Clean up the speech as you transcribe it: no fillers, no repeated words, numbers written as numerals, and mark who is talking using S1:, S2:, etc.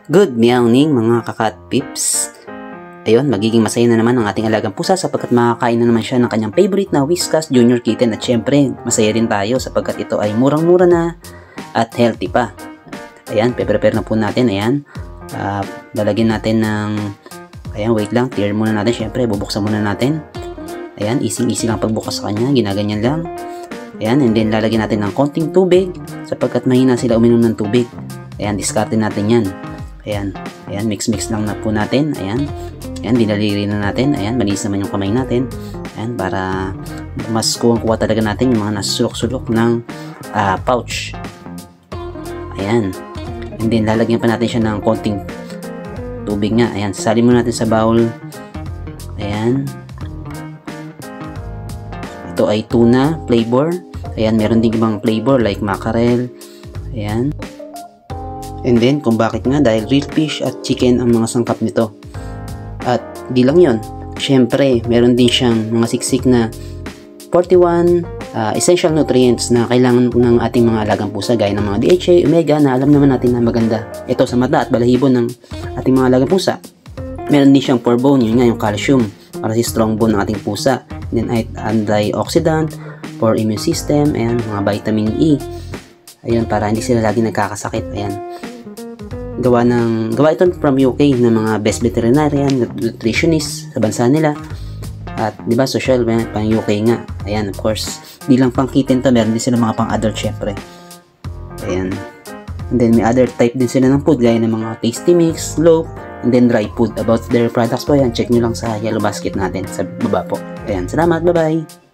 S1: Good morning mga kakat pips. Ayun, magiging masaya na naman ang ating alagang pusa sapagkat makakain na naman siya ng kanyang favorite na Whiskas Junior Kitten at syempre masaya rin tayo sapagkat ito ay murang-mura na at healthy pa. Ayan, pe-prepare na po natin. Ayan, lalagyan natin ng, ayan, wait lang, tear muna natin. Syempre, bubuksan muna natin. Ayan, easy lang pagbukas sa kanya, ginaganyan lang. Ayan, and then lalagyan natin ng konting tubig sapagkat mahina sila uminom ng tubig. Ayan, discard natin yan. Ayan, mix lang na po natin. Ayan, dinaliri na natin. Ayan, malinis naman yung kamay natin. Ayan, para mas kuha talaga natin yung mga nasusulok-sulok ng pouch. Ayan, and then lalagyan pa natin siya ng konting tubig nga. Ayan, sasali muna natin sa bowl. Ayan, ito ay tuna flavor. Ayan, meron din ibang flavor like mackerel. Ayan. And then, kung bakit nga, dahil real fish at chicken ang mga sangkap nito. At di lang yon, syempre, meron din siyang mga siksik na 41 essential nutrients na kailangan ng ating mga alagang pusa gaya ng mga DHA, omega na alam naman natin na maganda ito sa mata at balahibo ng ating mga alagang pusa. Meron din siyang for bone, yun nga yung calcium para si strong bone ng ating pusa. And then antioxidant for immune system, and mga vitamin E. Ayun, para hindi sila lagi nagkakasakit. Ayan, gawa ito from UK ng mga best veterinarian nutritionist sa bansa nila. At di ba social pang UK nga. Ayan, of course, di lang pang kitten to, meron din sila mga pang adult syempre. Ayan, and then may other type din sila ng food gaya ng mga tasty mix, loaf, and then dry food. About their products po, ayan, check nyo lang sa yellow basket natin sa baba po. Ayan, salamat, bye bye.